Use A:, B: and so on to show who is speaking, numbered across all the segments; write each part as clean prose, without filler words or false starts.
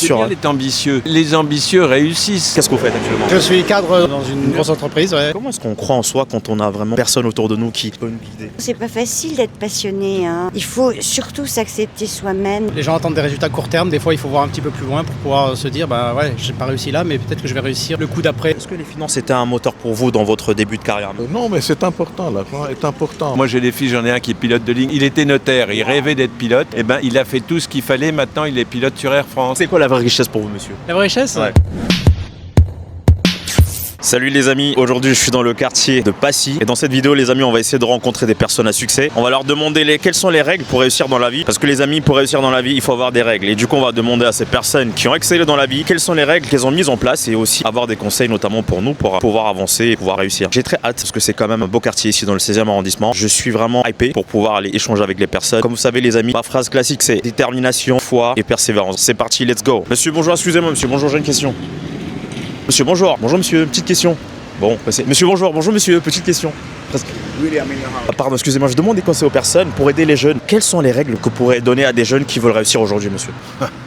A: Bien d'être ambitieux. Les ambitieux réussissent.
B: Qu'est-ce que vous faites actuellement?
C: Je suis cadre dans une grosse entreprise, ouais.
B: Comment est-ce qu'on croit en soi quand on a vraiment personne autour de nous qui peut nous guider?
D: C'est pas facile d'être passionné, hein. Il faut surtout s'accepter soi-même.
C: Les gens attendent des résultats court terme, des fois il faut voir un petit peu plus loin pour pouvoir se dire bah ouais, j'ai pas réussi là, mais peut-être que je vais réussir le coup d'après.
B: Est-ce que les finances étaient un moteur pour vous dans votre début de carrière?
E: Non, mais c'est important, l'argent est important.
A: Moi j'ai des filles, j'en ai un qui est pilote de ligne. Il était notaire, il rêvait d'être pilote. Et ben il a fait tout ce qu'il fallait. Maintenant il est pilote sur Air France.
B: C'est quoi la vraie richesse pour vous, monsieur?
C: La vraie richesse?
B: Ouais. Salut les amis, aujourd'hui je suis dans le quartier de Passy et dans cette vidéo les amis on va essayer de rencontrer des personnes à succès. On va leur demander quelles sont les règles pour réussir dans la vie, parce que les amis, pour réussir dans la vie il faut avoir des règles, et du coup on va demander à ces personnes qui ont excellé dans la vie quelles sont les règles qu'elles ont mises en place, et aussi avoir des conseils notamment pour nous pour pouvoir avancer et pouvoir réussir. J'ai très hâte parce que c'est quand même un beau quartier ici dans le 16e arrondissement. Je suis vraiment hypé pour pouvoir aller échanger avec les personnes. Comme vous savez les amis, ma phrase classique c'est détermination, foi et persévérance. C'est parti, let's go. Monsieur bonjour, excusez-moi monsieur, bonjour, j'ai une question. Monsieur bonjour, bonjour monsieur, petite question. Bon, monsieur, bonjour, monsieur, petite question. Presque. Pardon, excusez-moi, je demande des conseils aux personnes pour aider les jeunes. Quelles sont les règles que vous pourrez donner à des jeunes qui veulent réussir aujourd'hui, monsieur?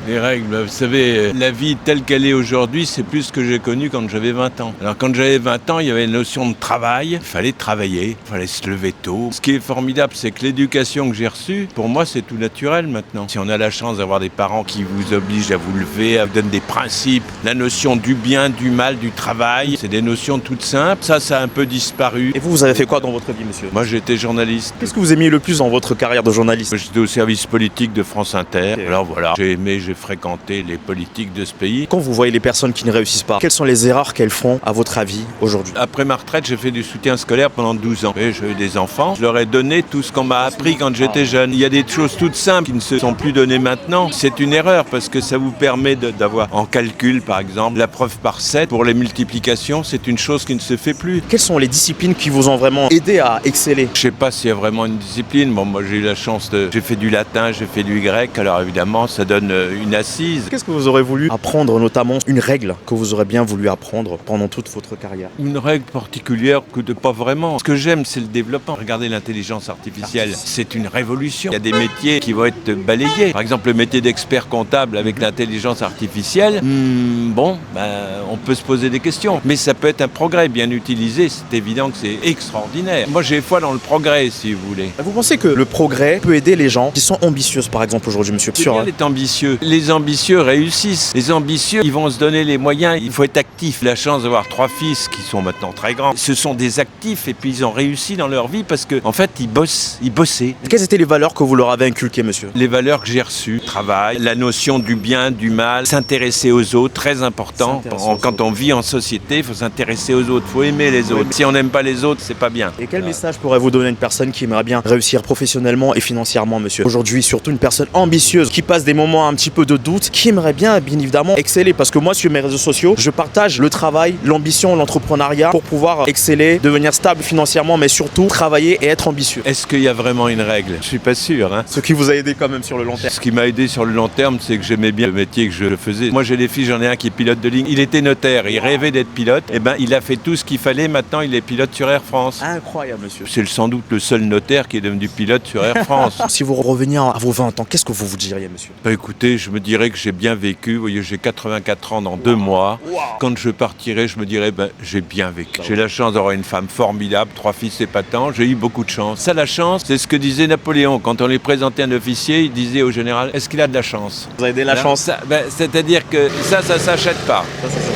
A: Les règles, vous savez, la vie telle qu'elle est aujourd'hui, c'est plus ce que j'ai connu quand j'avais 20 ans. Alors quand j'avais 20 ans, il y avait une notion de travail, il fallait travailler, il fallait se lever tôt. Ce qui est formidable, c'est que l'éducation que j'ai reçue, pour moi, c'est tout naturel maintenant. Si on a la chance d'avoir des parents qui vous obligent à vous lever, à vous donner des principes, la notion du bien, du mal, du travail, c'est des notions toutes simples. Ça a un peu disparu.
B: Et vous avez fait quoi dans votre vie, monsieur?
A: Moi, j'étais journaliste.
B: Qu'est-ce que vous aimiez le plus dans votre carrière de journaliste?
A: J'étais au service politique de France Inter. Alors voilà, j'ai fréquenté les politiques de ce pays.
B: Quand vous voyez les personnes qui ne réussissent pas, quelles sont les erreurs qu'elles font, à votre avis, aujourd'hui?
A: Après ma retraite, j'ai fait du soutien scolaire pendant 12 ans. J'ai eu des enfants. Je leur ai donné tout ce qu'on m'a appris quand j'étais jeune. Il y a des choses toutes simples qui ne se sont plus données maintenant. C'est une erreur parce que ça vous permet d'avoir en calcul, par exemple, la preuve par 7. Pour les multiplications, c'est une chose qui ne se fait plus.
B: Quelles sont les disciplines qui vous ont vraiment aidé à exceller?
A: Je sais pas s'il y a vraiment une discipline. Bon, moi j'ai eu la chance j'ai fait du latin, j'ai fait du grec. Alors évidemment, ça donne une assise.
B: Qu'est-ce que vous aurez voulu apprendre, notamment une règle que vous aurez bien voulu apprendre pendant toute votre carrière?
A: Une règle particulière que pas vraiment. Ce que j'aime, c'est le développement. Regardez l'intelligence artificielle, c'est une révolution. Il y a des métiers qui vont être balayés. Par exemple, le métier d'expert comptable avec l'intelligence artificielle, on peut se poser des questions. Mais ça peut être un progrès bien utilisé. C'est évident que c'est extraordinaire. Moi, j'ai foi dans le progrès, si vous voulez.
B: Vous pensez que le progrès peut aider les gens qui sont ambitieux, par exemple, aujourd'hui, monsieur?
A: C'est bien d'être ambitieux. Les ambitieux réussissent. Les ambitieux, ils vont se donner les moyens. Il faut être actif. La chance d'avoir 3 fils qui sont maintenant très grands. Ce sont des actifs et puis ils ont réussi dans leur vie parce que, en fait, ils bossaient.
B: Quelles étaient les valeurs que vous leur avez inculquées, monsieur?
A: Les valeurs que j'ai reçues. Travail, la notion du bien, du mal, s'intéresser aux autres, très important. Quand on vit en société, il faut s'intéresser aux autres, il faut aimer les autres. Si on n'aime pas les autres, c'est pas bien.
B: Et quel message pourrait-vous donner à une personne qui aimerait bien réussir professionnellement et financièrement, monsieur? Aujourd'hui, surtout une personne ambitieuse qui passe des moments un petit peu de doute, qui aimerait bien évidemment exceller, parce que moi sur mes réseaux sociaux, je partage le travail, l'ambition, l'entrepreneuriat pour pouvoir exceller, devenir stable financièrement, mais surtout travailler et être ambitieux.
A: Est-ce qu'il y a vraiment une règle? Je suis pas sûr.
B: Ce qui vous a aidé quand même sur le long terme?
A: Ce qui m'a aidé sur le long terme, c'est que j'aimais bien le métier que je faisais. Moi j'ai des filles, j'en ai un qui est pilote de ligne. Il était notaire, il rêvait d'être pilote. Et ben il a fait tout ce qu'il fallait. Maintenant il est pilote sur Air France.
B: Incroyable, monsieur.
A: C'est sans doute le seul notaire qui est devenu pilote sur Air France.
B: Si vous reveniez à vos 20 ans, qu'est-ce que vous diriez, monsieur?
A: Écoutez, je me dirais que j'ai bien vécu. Vous voyez, j'ai 84 ans dans 2 mois. Quand je partirai, je me dirais, j'ai bien vécu. J'ai la chance d'avoir une femme formidable, 3 fils épatants. J'ai eu beaucoup de chance. Ça, la chance, c'est ce que disait Napoléon. Quand on lui présentait un officier, il disait au général, est-ce qu'il a de la chance?
B: Vous avez de la chance?
A: C'est-à-dire que ça s'achète pas.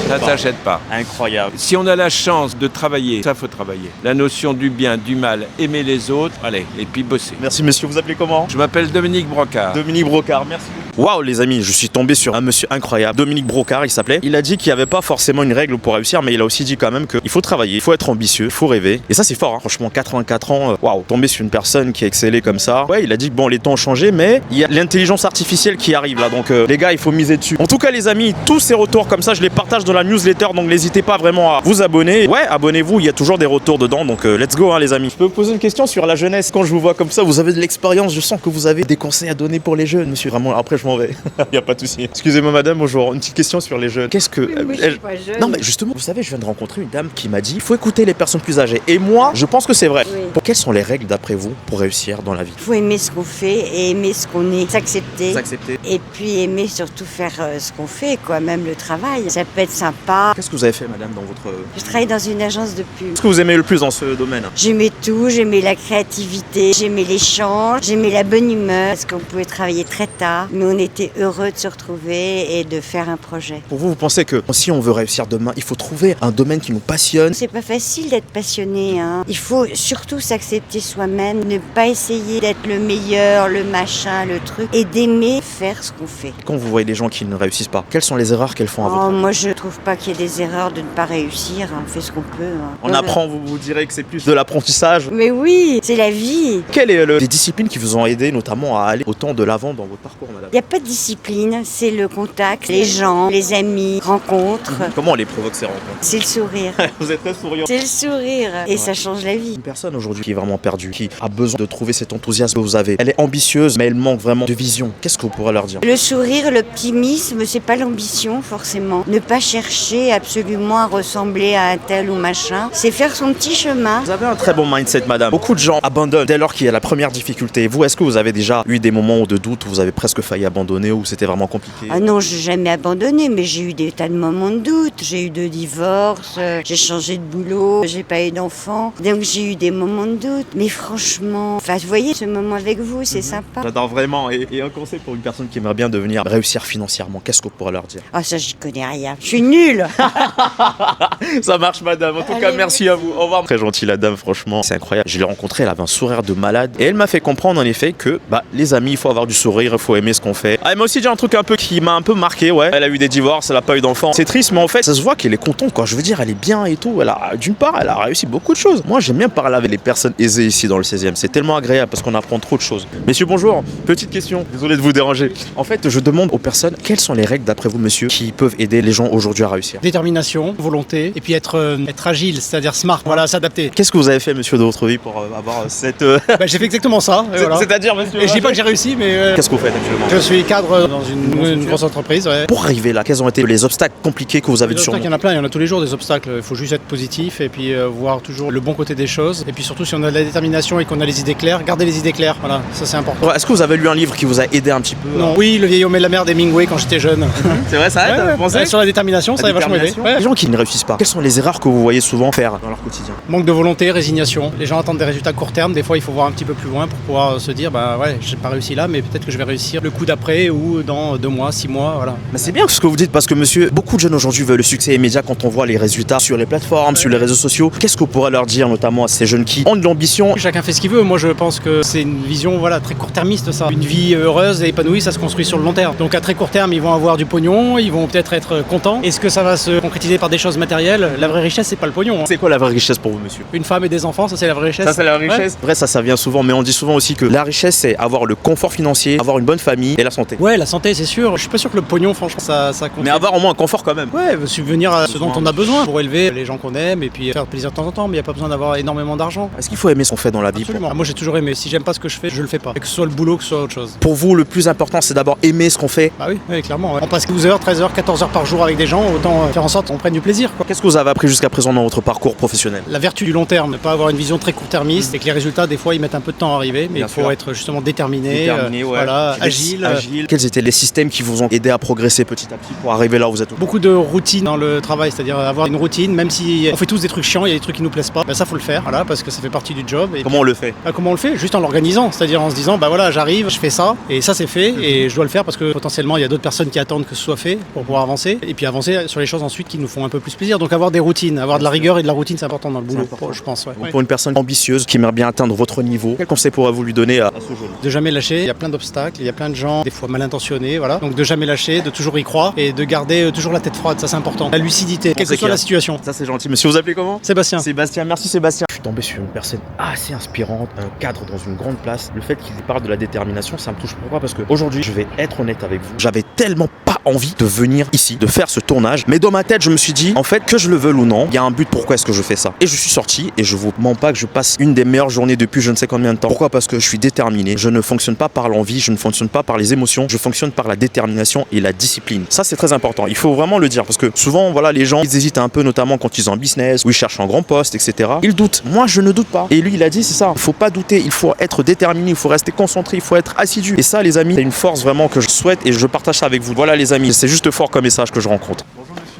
A: Ça s'achète pas.
B: Incroyable.
A: Si on a la chance de travailler, ça faut travailler. La notion du bien, du mal, aimer les autres, allez, et puis bosser.
B: Merci monsieur, vous appelez comment?
A: Je m'appelle Dominique Brocard.
B: Dominique Brocard, merci. Waouh les amis, je suis tombé sur un monsieur incroyable, Dominique Brocard il s'appelait. Il a dit qu'il n'y avait pas forcément une règle pour réussir, mais il a aussi dit quand même qu'il faut travailler, il faut être ambitieux, il faut rêver. Et ça c'est fort, hein. Franchement 84 ans, waouh, tomber sur une personne qui a excellé comme ça. Ouais, il a dit que bon les temps ont changé, mais il y a l'intelligence artificielle qui arrive là, donc les gars il faut miser dessus. En tout cas les amis, tous ces retours comme ça je les partage dans la newsletter, donc n'hésitez pas vraiment à vous abonner. Ouais, abonnez-vous, il y a toujours des retours dedans, donc let's go hein, les amis. Je peux vous poser une question sur la jeunesse? Quand je vous vois comme ça, vous avez de l'expérience, je sens que vous avez des conseils à donner pour les jeunes, monsieur. Vraiment, après je m'en vais. Il n'y a pas de souci. Excusez-moi madame, bonjour. Une petite question sur les jeunes. Qu'est-ce que...
D: Moi, je suis pas jeune.
B: Non mais justement, vous savez, je viens de rencontrer une dame qui m'a dit il faut écouter les personnes plus âgées. Et moi, je pense que c'est vrai.
D: Oui.
B: Quelles sont les règles d'après vous pour réussir dans la vie?
D: Il faut aimer ce qu'on fait et aimer ce qu'on est, s'accepter.
B: S'accepter.
D: Et puis aimer surtout faire ce qu'on fait, quoi, même le travail. Ça peut être sympa.
B: Qu'est-ce que vous avez fait madame dans votre...
D: Je travaille dans une agence de pub.
B: Qu'est-ce que vous aimez le plus dans ce domaine?
D: J'aimais tout, j'aimais la créativité, j'aimais l'échange, j'aimais la bonne humeur, parce qu'on pouvait travailler très tard, mais on était heureux de se retrouver et de faire un projet.
B: Pour vous, vous pensez que si on veut réussir demain, il faut trouver un domaine qui nous passionne?
D: C'est pas facile d'être passionné, hein. Il faut surtout s'accepter soi-même, ne pas essayer d'être le meilleur, le machin, le truc, et d'aimer faire ce qu'on fait.
B: Quand vous voyez des gens qui ne réussissent pas, quelles sont les erreurs qu'elles font à votre
D: Oh,
B: avis?
D: moi je trouve pas qu'il y ait des erreurs de ne pas réussir, on fait ce qu'on peut. Hein.
B: On apprend, vous direz que c'est plus de l'apprentissage.
D: Mais oui, c'est la vie.
B: Quelles sont les disciplines qui vous ont aidé notamment à aller autant de l'avant dans votre parcours, madame?
D: Il n'y a pas de discipline, c'est le contact, les gens, les amis, rencontres.
B: Comment on les provoque ces rencontres?
D: C'est le sourire.
B: Vous êtes très souriant.
D: C'est le sourire. Et ça change la vie.
B: Une personne aujourd'hui qui est vraiment perdue, qui a besoin de trouver cet enthousiasme que vous avez, elle est ambitieuse, mais elle manque vraiment de vision. Qu'est-ce que vous pourrez leur dire?
D: Le sourire, l'optimisme, c'est pas l'ambition forcément. Ne pas chercher absolument à ressembler à un tel ou machin. C'est faire son petit chemin.
B: Vous avez un très bon mindset, madame. Beaucoup de gens abandonnent dès lors qu'il y a la première difficulté. Vous, est-ce que vous avez déjà eu des moments de doute où vous avez presque failli abandonner, où c'était vraiment compliqué?
D: Ah non, j'ai jamais abandonné, mais j'ai eu des tas de moments de doute. J'ai eu 2 divorces, j'ai changé de boulot, j'ai pas eu d'enfants. Donc j'ai eu des moments de doute. Mais franchement, enfin, vous voyez, ce moment avec vous, c'est sympa.
B: J'adore vraiment. Et un conseil pour une personne qui aimerait bien devenir réussir financièrement, qu'est-ce que vous pourrez leur dire?
D: Ah ça, j'y connais rien. Je suis nulle.
B: Ça marche, madame. En tout cas,
D: Allez,
B: merci à vous. Au revoir. Très gentille, la dame, franchement. C'est incroyable. Je l'ai rencontrée, elle avait un sourire de malade. Et elle m'a fait comprendre, en effet, que les amis, il faut avoir du sourire, il faut aimer ce qu'on fait. Elle m'a aussi dit un truc un peu qui m'a un peu marqué, ouais. Elle a eu des divorces, elle a pas eu d'enfants. C'est triste, mais en fait, ça se voit qu'elle est contente, quoi. Je veux dire, elle est bien et tout. D'une part, elle a réussi beaucoup de choses. Moi, j'aime bien parler avec les personnes aisées ici dans le 16e. C'est tellement agréable parce qu'on apprend trop de choses. Messieurs, bonjour. Petite question. Désolé de vous déranger. En fait, je demande aux personnes, quelles sont les règles, d'après vous, monsieur, qui peuvent aider les gens aujourd'hui à réussir?
C: Détermination, volonté, et puis être agile, c'est-à-dire smart, voilà, s'adapter.
B: Qu'est-ce que vous avez fait, monsieur, de votre vie pour avoir cette...
C: J'ai fait exactement ça. Et voilà.
B: C'est-à-dire, monsieur...
C: Et je dis pas que j'ai réussi, mais
B: Qu'est-ce que vous faites actuellement?
C: je suis cadre dans une grosse entreprise. Ouais.
B: Pour arriver là, quels ont été les obstacles compliqués que vous avez
C: Les
B: dû
C: obstacles, il y
B: surmonter?
C: en a plein, il y en a tous les jours des obstacles. Il faut juste être positif et puis voir toujours le bon côté des choses. Et puis surtout, si on a de la détermination et qu'on a les idées claires, garder les idées claires. Voilà, ça c'est important.
B: Est-ce que vous avez lu un livre qui vous a aidé un petit peu?
C: Non. Oui, Le vieil homme et la mer d'Hemingway quand j'étais jeune.
B: C'est vrai, ça aide, vous pensez?
C: Sur la détermination, ça a vachement aidé. Ouais.
B: Les gens qui ne réussissent pas, quelles sont les erreurs que vous voyez souvent faire dans leur quotidien?
C: Manque de volonté, résignation. Les gens attendent des résultats court terme. Des fois, il faut voir un petit peu plus loin pour pouvoir se dire, j'ai pas réussi là, mais peut-être que je vais réussir le coup d'après ou dans 2 mois, 6 mois, voilà.
B: Mais c'est bien ce que vous dites parce que monsieur, beaucoup de jeunes aujourd'hui veulent le succès immédiat quand on voit les résultats sur les plateformes, sur les réseaux sociaux. Qu'est-ce que vous pourrez leur dire notamment à ces jeunes qui ont de l'ambition?
C: Chacun fait ce qu'il veut. Moi, je pense que c'est une vision très court-termiste, ça. Une vie heureuse et épanouie, ça se construit sur le long terme. Donc à très court terme, ils vont avoir du pognon, ils vont peut-être être contents. Est-ce que ça va se concrétiser par des choses matérielles? La vraie richesse, c'est pas le pognon. Hein.
B: C'est quoi la vraie richesse pour vous, monsieur?
C: Une femme et des enfants, ça c'est la vraie richesse.
B: Ça, c'est la richesse.
C: Ouais.
B: Vrai, ça vient souvent, mais on dit souvent aussi que la richesse, c'est avoir le confort financier, avoir une bonne famille et la santé.
C: Ouais, la santé, c'est sûr. Je suis pas sûr que le pognon, franchement, ça compte.
B: Mais avoir au moins un confort quand même.
C: Ouais, subvenir à ce dont on a besoin pour élever les gens qu'on aime et puis faire plaisir de temps en temps, mais il n'y a pas besoin d'avoir énormément d'argent.
B: Est-ce qu'il faut aimer ce qu'on fait dans la vie?
C: Absolument. Moi j'ai toujours aimé. Si j'aime pas ce que je fais, je le fais pas. Que ce soit le boulot, que ce soit autre chose.
B: Pour vous, le plus important, c'est d'abord aimer ce qu'on fait.
C: Bah oui, clairement. Ouais. On passe 12 heures, 13 heures, 14 heures par jour avec des gens, autant faire en sorte qu'on prenne du plaisir. Quoi.
B: Qu'est-ce que vous avez appris jusqu'à présent dans votre parcours professionnel?
C: La vertu du long terme, ne pas avoir une vision très court-termiste et que les résultats, des fois, ils mettent un peu de temps à arriver, mais
B: Bien
C: il faut
B: sûr.
C: être justement déterminé,
B: Ouais.
C: voilà, agile.
B: Quels étaient les systèmes qui vous ont aidé à progresser petit à petit pour arriver là où vous êtes?
C: Beaucoup de routine dans le travail, c'est-à-dire avoir une routine, même si on fait tous des trucs chiants, il y a des trucs qui nous plaisent pas, ça faut le faire, voilà, parce que ça fait partie du job. Et
B: Comment on le fait?
C: comment on le fait? Juste en l'organisant, c'est-à-dire en se disant, voilà, j'arrive, je fais ça, et ça c'est fait, et je dois le faire parce que potentiellement il y a d'autres personnes qui attendent que ce soit fait pour pouvoir avancer, et puis avancer sur les choses ensuite qui nous font un peu plus plaisir. Donc avoir des routines, avoir de la rigueur et de la routine, c'est important dans le boulot, je pense. Ouais.
B: Donc, pour une personne ambitieuse qui aimerait bien atteindre votre niveau, quel conseil pourrez-vous lui donner à ce jeune?
C: De jamais lâcher, il y a plein d'obstacles, il y a plein de gens, des fois mal intentionnés, voilà. Donc de jamais lâcher, de toujours y croire, et de garder toujours la tête froide, ça c'est important. La lucidité, quelle que soit la situation.
B: Ça c'est gentil. Monsieur, vous appelez comment?
C: Sébastien.
B: Sébastien, merci Sébastien. Je suis tombé sur une personne assez inspirante, un cadre dans une grande place. Le fait qu'il parle de la détermination, ça me touche. Pourquoi? Parce qu'aujourd'hui, je vais être honnête avec vous, j'avais tellement pas envie de venir ici, de faire ce tournage, mais dans ma tête, je me suis dit, en fait, que je le veuille ou non, il y a un but pourquoi est-ce que je fais ça. Et je suis sorti, et je vous mens pas que je passe une des meilleures journées depuis je ne sais combien de temps. Pourquoi? Parce que je suis déterminé, je ne fonctionne pas par l'envie, je ne fonctionne pas par les émotions. émotions, je fonctionne par la détermination et la discipline. Ça, c'est très important. Il faut vraiment le dire parce que souvent, voilà, les gens, ils hésitent un peu, notamment quand ils sont en business ou ils cherchent un grand poste, etc. Ils doutent. Moi, je ne doute pas. Et lui, il a dit, c'est ça. Il faut pas douter. Il faut être déterminé. Il faut rester concentré. Il faut être assidu. Et ça, les amis, c'est une force vraiment que je souhaite et je partage ça avec vous. Voilà, les amis, c'est juste fort comme message que je rencontre.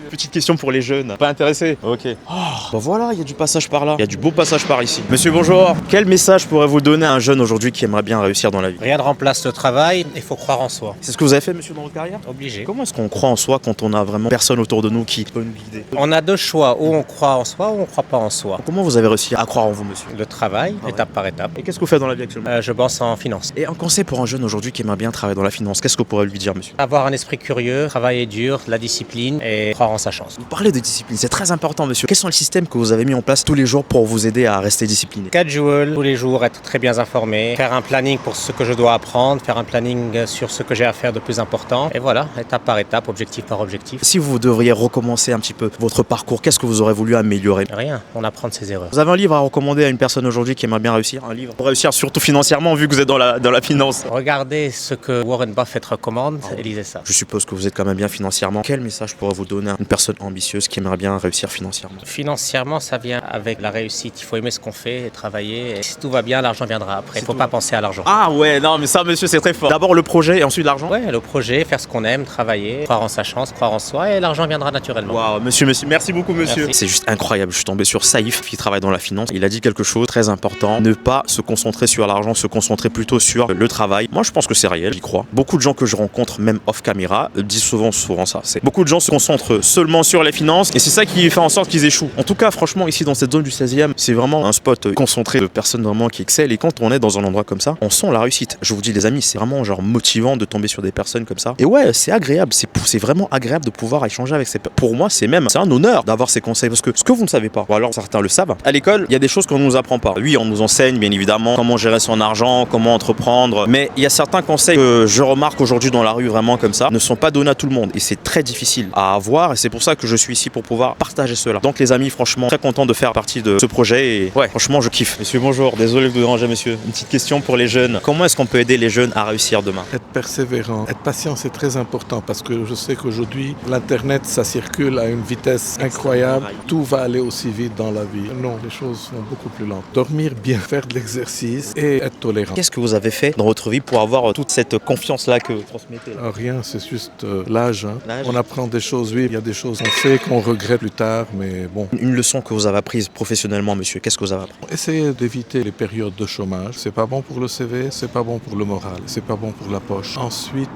B: Petite question pour les jeunes. Pas intéressé? Ok. Bah voilà, il y a du passage par là. Il y a du beau passage par ici. Monsieur, bonjour. Quel message pourrez-vous donner à un jeune aujourd'hui qui aimerait bien réussir dans la vie?
F: Rien ne remplace le travail, il faut croire en soi.
B: C'est ce que vous avez fait, monsieur, dans votre carrière?
F: Obligé.
B: Comment est-ce qu'on croit en soi quand on a vraiment personne autour de nous qui peut nous guider?
F: On a deux choix, ou on croit en soi ou on ne croit pas en soi.
B: Comment vous avez réussi à croire en vous, monsieur?
F: Le travail, étape par étape.
B: Et qu'est-ce que vous faites dans la vie actuellement?
F: Je bosse en finance.
B: Et un conseil pour un jeune aujourd'hui qui aimerait bien travailler dans la finance, qu'est-ce que vous pourrez lui dire, monsieur?
F: Avoir un esprit curieux, travailler dur, la discipline et croire en sa chance.
B: Vous parlez de discipline, c'est très important, monsieur. Quels sont les systèmes que vous avez mis en place tous les jours pour vous aider à rester discipliné?
F: Casual, tous les jours, être très bien informé, faire un planning pour ce que je dois apprendre, faire un planning sur ce que j'ai à faire de plus important. Et voilà, étape par étape, objectif par objectif.
B: Si vous devriez recommencer un petit peu votre parcours, qu'est-ce que vous aurez voulu améliorer?
F: Rien, on apprend de ses erreurs.
B: Vous avez un livre à recommander à une personne aujourd'hui qui aimerait bien réussir? Un livre pour réussir surtout financièrement vu que vous êtes dans la finance.
F: Regardez ce que Warren Buffett recommande et lisez ça.
B: Je suppose que vous êtes quand même bien financièrement. Quel message pourrait-vous donner à une personne ambitieuse qui aimerait bien réussir financièrement?
F: Financièrement, ça vient avec la réussite. Il faut aimer ce qu'on fait et travailler. Et si tout va bien, l'argent viendra après. Il ne faut pas penser à l'argent.
B: Ah ouais, non mais ça, monsieur, c'est très fort. D'abord le projet et ensuite l'argent?
F: Ouais, le projet, faire ce qu'on aime, travailler, croire en sa chance, croire en soi et l'argent viendra naturellement.
B: Waouh, monsieur, merci beaucoup, monsieur.
F: Merci.
B: C'est juste incroyable. Je suis tombé sur Saïf qui travaille dans la finance. Il a dit quelque chose de très important. Ne pas se concentrer sur l'argent, se concentrer plutôt sur le travail. Moi, je pense que c'est réel, j'y crois. Beaucoup de gens que je rencontre, même off caméra, disent souvent ça. Beaucoup de gens se concentrent seulement sur les finances et c'est ça qui fait en sorte qu'ils échouent. En tout cas, franchement, ici dans cette zone du 16e, c'est vraiment un spot concentré de personnes vraiment qui excellent. Et quand on est dans un endroit comme ça, on sent la réussite. Je vous dis, les amis, c'est vraiment genre motivant de tomber sur des personnes comme ça. Et ouais, c'est agréable. C'est vraiment agréable de pouvoir échanger avec ces personnes. Pour moi, c'est un honneur d'avoir ces conseils parce que ce que vous ne savez pas, ou alors certains le savent, à l'école, il y a des choses qu'on ne nous apprend pas. Oui, on nous enseigne, bien évidemment, comment gérer son argent, comment entreprendre. Mais il y a certains conseils que je remarque aujourd'hui dans la rue, vraiment comme ça, ne sont pas donnés à tout le monde. Et c'est très difficile à avoir. Et c'est pour ça que je suis ici pour pouvoir partager cela. Donc, les amis, franchement, très content de faire partie de ce projet et ouais, franchement, je kiffe. Monsieur, bonjour, désolé de vous déranger, monsieur. Une petite question pour les jeunes. Comment est-ce qu'on peut aider les jeunes à réussir demain?
E: Être persévérant, être patient, c'est très important parce que je sais qu'aujourd'hui, l'Internet, ça circule à une vitesse incroyable. Tout va aller aussi vite dans la vie. Non, les choses sont beaucoup plus lentes. Dormir bien, faire de l'exercice et être tolérant.
B: Qu'est-ce que vous avez fait dans votre vie pour avoir toute cette confiance-là que vous transmettez là?
E: Rien, c'est juste l'âge.
B: L'âge.
E: On apprend des choses, oui, il y a des choses qu'on sait, qu'on regrette plus tard, mais bon.
B: Une leçon que vous avez apprise professionnellement, monsieur, qu'est-ce que vous avez appris?
E: Essayez d'éviter les périodes de chômage. C'est pas bon pour le CV, c'est pas bon pour le moral, c'est pas bon pour la poche. Ensuite,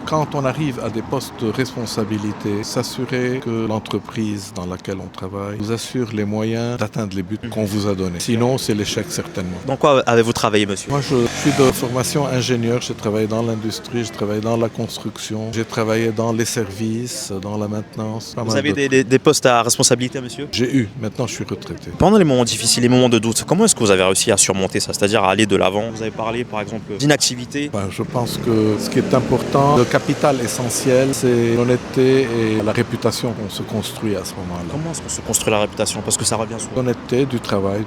E: quand on arrive à des postes de responsabilité, s'assurer que l'entreprise dans laquelle on travaille vous assure les moyens d'atteindre les buts qu'on vous a donnés. Sinon, c'est l'échec certainement.
B: Dans quoi avez-vous travaillé, monsieur?
E: Moi, je suis de formation ingénieur. J'ai travaillé dans l'industrie, j'ai travaillé dans la construction, j'ai travaillé dans les services, dans la maintenance.
B: Vous avez des postes à responsabilité, monsieur?
E: J'ai eu. Maintenant, je suis retraité.
B: Pendant les moments difficiles, les moments de doute, comment est-ce que vous avez réussi à surmonter ça, c'est-à-dire à aller de l'avant? Vous avez parlé, par exemple, d'inactivité.
E: Je pense que ce qui est important, le capital essentiel, c'est l'honnêteté et la réputation qu'on se construit à ce moment-là.
B: Comment est-ce qu'on se construit la réputation? Parce que ça revient souvent.
E: L'honnêteté, du travail.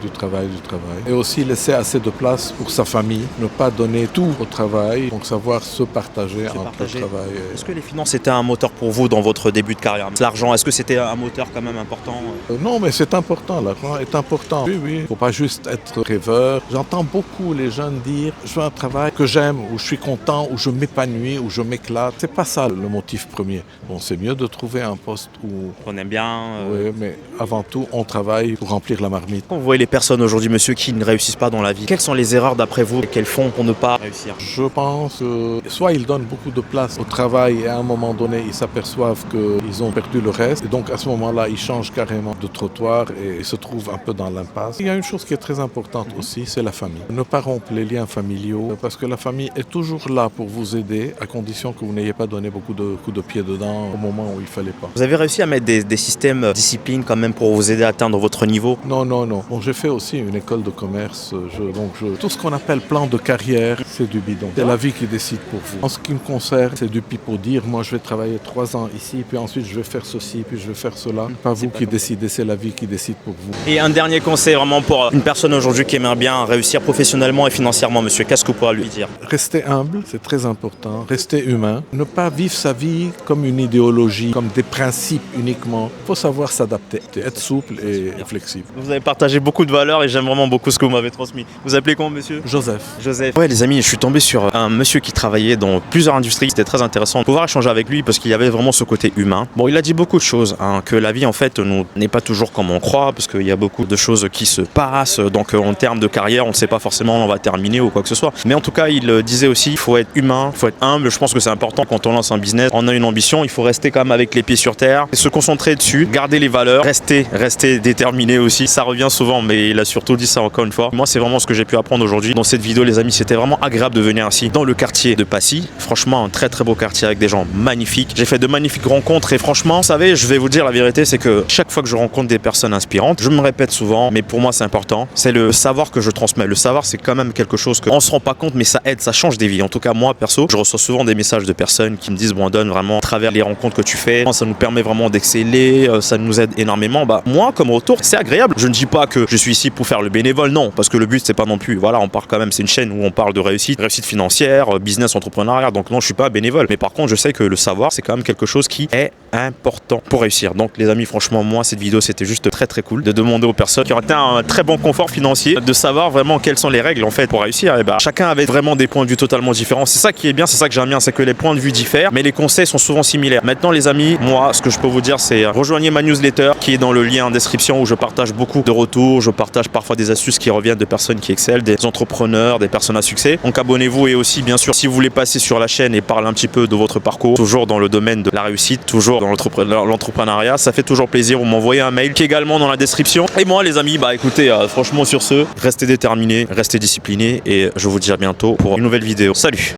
E: Et aussi laisser assez de place pour sa famille, ne pas donner tout au travail, donc savoir se partager entre le travail.
B: Est-ce que les finances étaient un moteur pour vous dans votre début de carrière? L'argent, est-ce que c'était un moteur quand même important?
E: Non, mais c'est important, l'argent est important. Oui, il ne faut pas juste être rêveur. J'entends beaucoup les jeunes dire « je veux un travail que j'aime, où je suis content, où je m'épanouis, où je m'éclate ». C'est pas ça le motif premier. Bon, c'est mieux de trouver un poste où
B: on aime bien.
E: Oui, mais avant tout, on travaille pour remplir la marmite.
B: Quand vous voyez les personnes aujourd'hui, monsieur, qui ne réussissent pas dans la vie, quelles sont les erreurs d'après vous qu'elles font pour ne pas réussir?
E: Je pense que soit ils donnent beaucoup de place au travail et à un moment donné, ils s'aperçoivent qu'ils ont perdu le reste. Et donc à ce moment-là, ils changent carrément de trottoir et se trouvent un peu dans l'impasse. Il y a une chose qui est très importante aussi, c'est la famille. Ne pas rompre les liens familiaux parce que la famille est toujours là pour vous aider à condition que vous n'ayez pas donné beaucoup de coups de pied dedans au moment où il fallait pas.
B: Vous avez réussi à mettre des systèmes discipline quand même pour vous aider à atteindre votre niveau?
E: Non. Bon, j'ai fait aussi une école de commerce. Tout ce qu'on appelle plan de carrière, c'est du bidon. C'est la vie qui décide pour vous. En ce qui me concerne, c'est du pipeau dire, moi je vais travailler 3 ans ici, puis ensuite je vais faire ceci, puis je vais faire cela. Pas vous qui décidez, c'est la vie qui décide pour vous.
B: Et un dernier conseil vraiment pour une personne aujourd'hui qui aimerait bien réussir professionnellement et financièrement, monsieur, qu'est-ce que vous pourrez lui dire?
E: Rester humble, c'est très important. Rester humain. Ne pas vivre sa vie comme une idéologie, comme des principes uniquement. Il faut savoir s'adapter, être souple et flexible.
B: Vous avez partagé beaucoup de valeurs et j'aime vraiment beaucoup ce que vous m'avez transmis. Vous appelez comment, monsieur?
E: Joseph.
B: Joseph. Ouais, les amis, je suis tombé sur un monsieur qui travaillait dans plusieurs industries. C'était très intéressant de pouvoir échanger avec lui parce qu'il y avait vraiment ce côté humain. Bon, il a dit beaucoup de choses, hein, que la vie en fait n'est pas toujours comme on croit parce qu'il y a beaucoup de choses qui se passent. Donc en termes de carrière, on ne sait pas forcément où on va terminer ou quoi que ce soit. Mais en tout cas, il disait aussi, il faut être humain, il faut être humble. Je pense que c'est important quand on lance un business, on a une ambition, il faut rester quand même avec les pieds sur terre, et se concentrer dessus, garder les valeurs, rester déterminé aussi. Ça revient souvent, mais il a surtout dit ça encore une fois. Moi, c'est vraiment ce que j'ai pu apprendre aujourd'hui dans cette vidéo, les amis. C'était vraiment agréable de venir ici dans le quartier de Passy. Franchement, un très très beau quartier avec des gens magnifiques. J'ai fait de magnifiques rencontres et franchement, vous savez, je vais vous dire la vérité, c'est que chaque fois que je rencontre des personnes inspirantes, je me répète souvent, mais pour moi c'est important, c'est le savoir que je transmets. Le savoir, c'est quand même quelque chose qu'on se rend pas compte, mais ça aide, ça change des vies. En tout cas, moi perso, je reçois souvent des messages de personnes qui me disent, bon, donne vraiment à travers les rencontres que tu fais, ça nous permet vraiment d'exceller, ça nous aide énormément. Bah moi, comme retour, c'est agréable. Je ne dis pas que je suis ici pour faire le bénévole, non, parce que le but c'est pas non plus, voilà, on parle quand même, c'est une chaîne où on parle de réussite financière, business, entrepreneuriat, donc non, je suis pas bénévole. Mais par contre, je sais que le savoir, c'est quand même quelque chose qui est important pour réussir. Donc les amis, franchement, moi, cette vidéo, c'était juste très très cool de demander aux personnes qui ont atteint un très bon confort financier, de savoir vraiment quelles sont les règles en fait pour réussir. Et bah, chacun avait vraiment des points de vue totalement différents. C'est ça qui est bien, c'est ça que j'aime bien, c'est que les points de vue diffèrent, mais les conseils sont souvent similaires. Maintenant, les amis, moi, ce que je peux vous dire, c'est rejoignez ma newsletter qui est dans le lien en description où je partage beaucoup de retours, je partage parfois des astuces qui reviennent de personnes qui excellent, des entrepreneurs, des personnes à succès. Donc abonnez-vous et aussi, bien sûr, si vous voulez passer sur la chaîne et parler un petit peu de votre parcours, toujours dans le domaine de la réussite, toujours dans l'entrepreneuriat, ça fait toujours plaisir. Vous m'envoyez un mail qui est également dans la description. Et moi, les amis, bah écoutez, franchement sur ce, restez déterminés, restez disciplinés et je vous dis à bientôt pour une nouvelle vidéo. Salut!